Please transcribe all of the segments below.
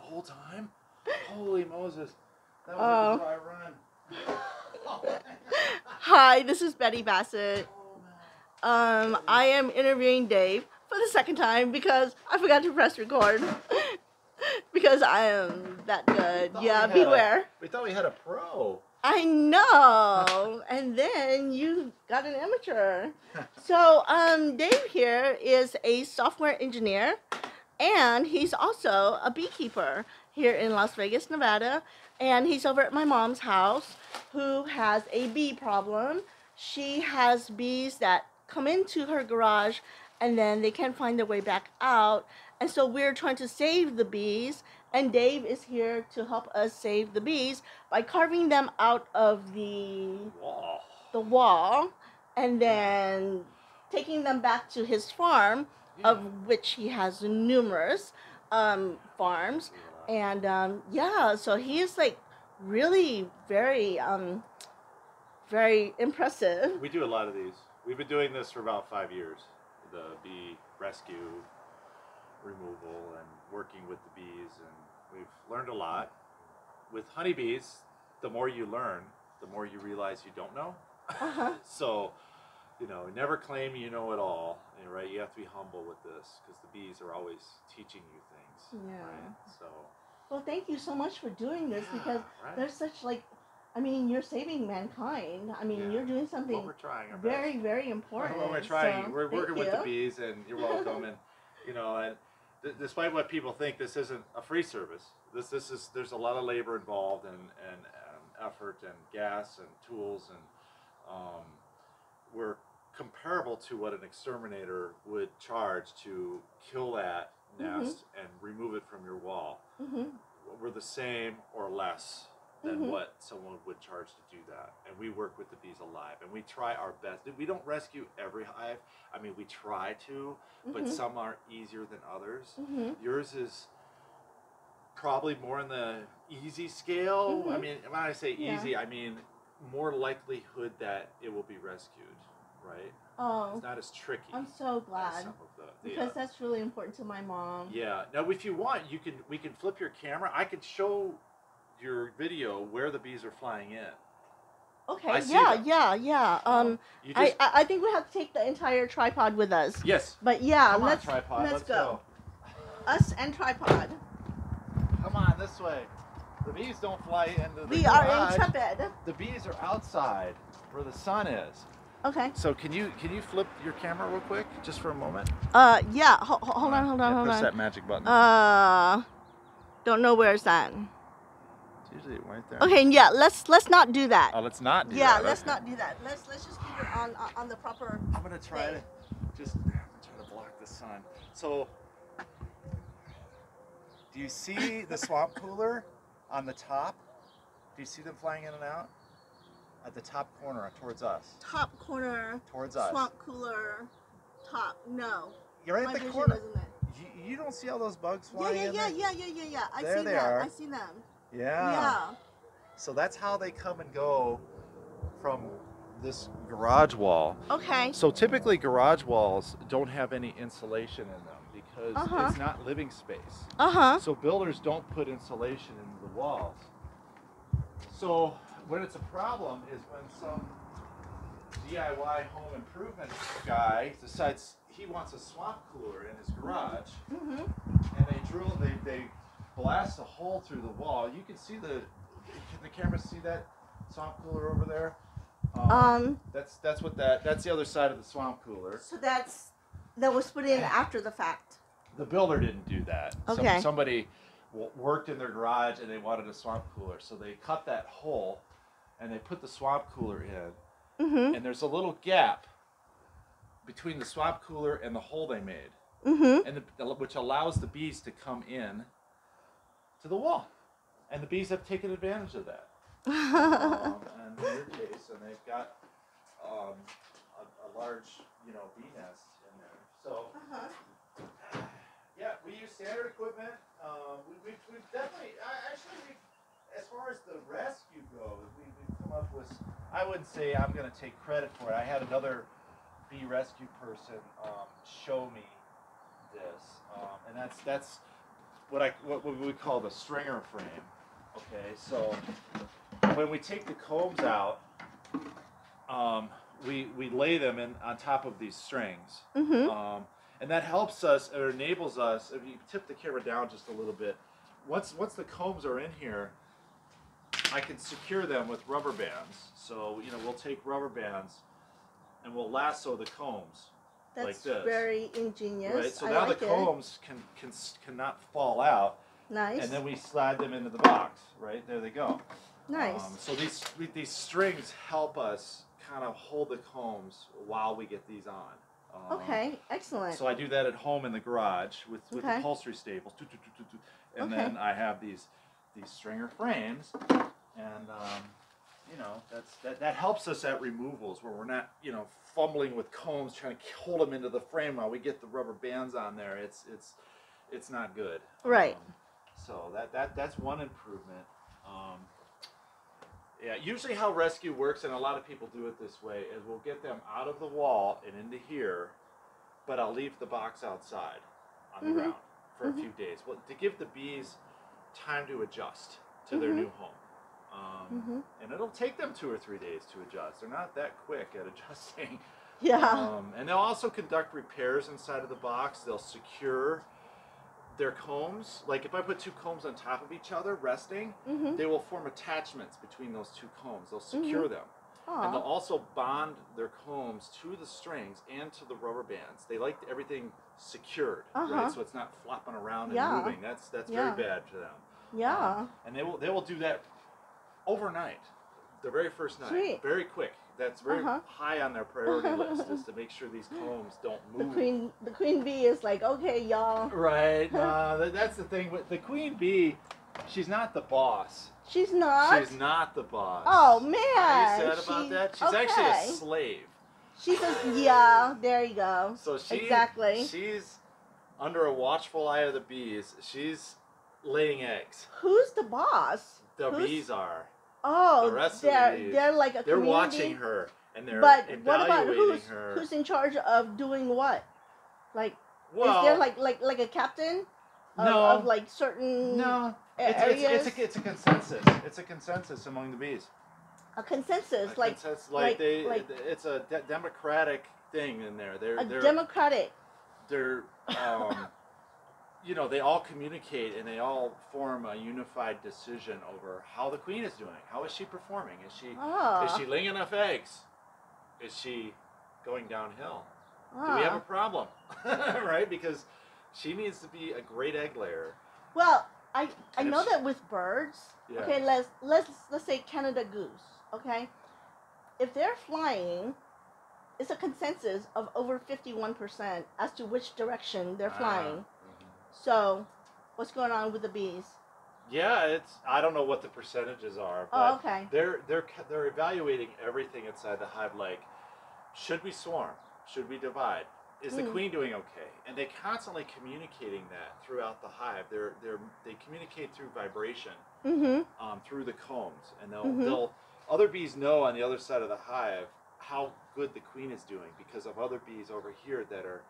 whole time? Holy Moses. That was a dry run. Hi, this is Betty Bassett. I am interviewing Dave for the second time because I forgot to press record. Because I am that good. Yeah, beware. We thought we had a pro. I know. And then you got an amateur. So, Dave here is a software engineer, and he's also a beekeeper here in Las Vegas, Nevada. And he's over at my mom's house who has a bee problem. She has bees that come into her garage and then they can't find their way back out. And so we're trying to save the bees, and Dave is here to help us save the bees by carving them out of the wall and then taking them back to his farm, of which he has numerous farms. And yeah, so he is like really very impressive. We do a lot of these. We've been doing this for about 5 years. The bee rescue, removal, and working with the bees, and we've learned a lot. With honeybees, the more you learn, the more you realize you don't know. So, never claim you know it all, right? You have to be humble with this because the bees are always teaching you things. Yeah. Right? So. Well, thank you so much for doing this because there's such you're saving mankind. You're doing something well, we're trying our very, best. very important. Well, we're trying. So, we're working with the bees, and you're welcome. And despite what people think, this isn't a free service. There's a lot of labor involved and effort and gas and tools, and we're comparable to what an exterminator would charge to kill that nest and remove it from your wall. We're the same or less than what someone would charge to do that. And we work with the bees alive, and we try our best. We don't rescue every hive. We try to, but some are easier than others. Yours is probably more in the easy scale. When I say easy, I mean more likelihood that it will be rescued, right? Oh, it's not as tricky. I'm so glad because that's really important to my mom. Yeah. Now, if you want, we can flip your camera. I can show your video where the bees are flying in. Okay. Yeah. I think we have to take the entire tripod with us. Yes. But yeah, Come on, tripod. Let's go. Us and tripod. Come on, this way. The bees don't fly into the We garage. are intrepid. The bees are outside where the sun is. Okay. So can you flip your camera real quick, just for a moment? Yeah. Hold on. Press that magic button. Don't know where's that. It's usually right there. Okay. Yeah. Let's not do that. Oh, let's not do that. Yeah. Let's not do that. Let's just keep it on the proper. I'm gonna try to try to block the sun. So, do you see the swamp cooler on the top? Do you see them flying in and out? At the top corner, towards us. Top corner. Towards us. Swamp cooler. Top. No. You're right at the corner. You don't see all those bugs flying in there? Yeah. There they are. I see them. Yeah. So that's how they come and go from this garage wall. Okay. So typically garage walls don't have any insulation in them because it's not living space. So builders don't put insulation into the walls. So when it's a problem is when some DIY home improvement guy decides he wants a swamp cooler in his garage, and they blast a hole through the wall. You can see can the camera see that swamp cooler over there? That's the other side of the swamp cooler. So that was put in after the fact. The builder didn't do that. Okay. Somebody worked in their garage and they wanted a swamp cooler, so they cut that hole and they put the swamp cooler in. And there's a little gap between the swamp cooler and the hole they made, and which allows the bees to come in to the wall, and the bees have taken advantage of that. And in your case, and they've got a large, bee nest in there. So, yeah, we use standard equipment. We've definitely, as far as the rescue goes, we've come up with. I wouldn't say I'm going to take credit for it. I had another bee rescue person show me this, and that's what we call the stringer frame. Okay, so when we take the combs out, we lay them in on top of these strings, and that helps us or enables us. If you tip the camera down just a little bit, once the combs are in here, I can secure them with rubber bands. So we'll take rubber bands and we'll lasso the combs. That's like this. very ingenious. Right, so I now like the it. combs cannot fall out. Nice. And then we slide them into the box. Right there, they go. Nice. So these strings help us kind of hold the combs while we get these on. Okay, excellent. So I do that at home in the garage with Okay. upholstery staples, and Okay. then I have these stringer frames, and that helps us at removals where we're not fumbling with combs trying to hold them into the frame while we get the rubber bands on there. It's not good. Right. So that's one improvement. Yeah, usually how rescue works, and a lot of people do it this way, is we'll get them out of the wall and into here, but I'll leave the box outside on the ground for a few days. Well, to give the bees time to adjust to their new home. And it'll take them 2 or 3 days to adjust. They're not that quick at adjusting. Yeah. And they'll also conduct repairs inside of the box. They'll secure their combs. Like if I put 2 combs on top of each other resting, they will form attachments between those 2 combs. They'll secure them. And they'll also bond their combs to the strings and to the rubber bands. They like everything secured, right? So it's not flopping around and moving. That's very bad to them. Yeah. And they will do that overnight, the very first night. Sweet. Very quick. That's very high on their priority list, is to make sure these combs don't move. The queen bee is like, okay, y'all. Right. That's the thing with the queen bee. She's not the boss. She's not. She's not the boss. Oh man. Are you sad about that? She's actually a slave. She's yeah. There you go. So she's under a watchful eye of the bees. She's laying eggs. Who's the boss? The bees are. Oh, the rest of the bees. They're like a They're community. watching her and they're But evaluating what about her. who's in charge of doing what? Like, Well, is there like a captain of like certain No, areas? it's a consensus. It's a consensus among the bees. A consensus, A like consensus, like it's a democratic thing in there. They're democratic. They're they all communicate and they all form a unified decision over how the queen is doing. How is she performing? Is she laying enough eggs? Is she going downhill? Do we have a problem? Right? Because she needs to be a great egg layer. Well, I know that with birds. Yeah. Okay, let's say Canada goose. Okay, if they're flying, it's a consensus of over 51% as to which direction they're flying. So, what's going on with the bees? Yeah, I don't know what the percentages are, but okay. they're evaluating everything inside the hive. Like, should we swarm? Should we divide? Is the queen doing okay? And they constantly communicating that throughout the hive. They communicate through vibration, through the combs, and they'll other bees know on the other side of the hive how good the queen is doing because of other bees over here that are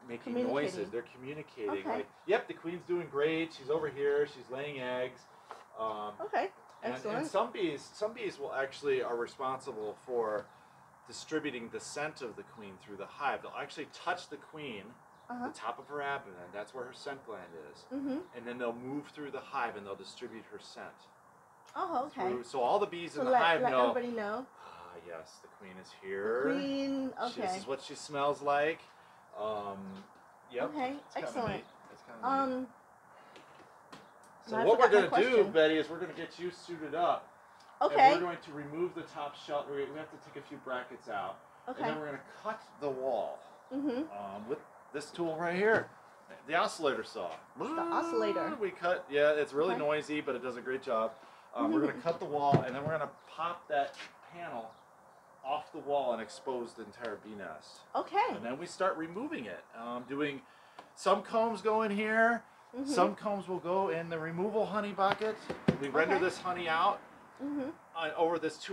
making noises. They're communicating like, yep, the queen's doing great. She's over here. She's laying eggs. Okay, excellent. And some bees will actually are responsible for distributing the scent of the queen through the hive. They'll actually touch the queen, the top of her abdomen. That's where her scent gland is. And then they'll move through the hive and they'll distribute her scent. Oh, okay. So all the bees in the hive let know. Everybody know. Ah, yes, the queen is here. The queen. Okay. This is what she smells like. Yep. Okay, excellent. It's kind of neat. So I what we're forgot my going to do, question. Betty, is we're going to get you suited up. Okay. And we're going to remove the top shell. We have to take a few brackets out. Okay. And then we're going to cut the wall with this tool right here, the oscillator saw. The oscillator. We cut. Yeah, it's really noisy, but it does a great job. We're going to cut the wall, and then we're going to pop that panel off the wall and expose the entire bee nest. Okay. And then we start removing it. Doing some combs go in here. Some combs will go in the removal honey bucket. We render this honey out over this 2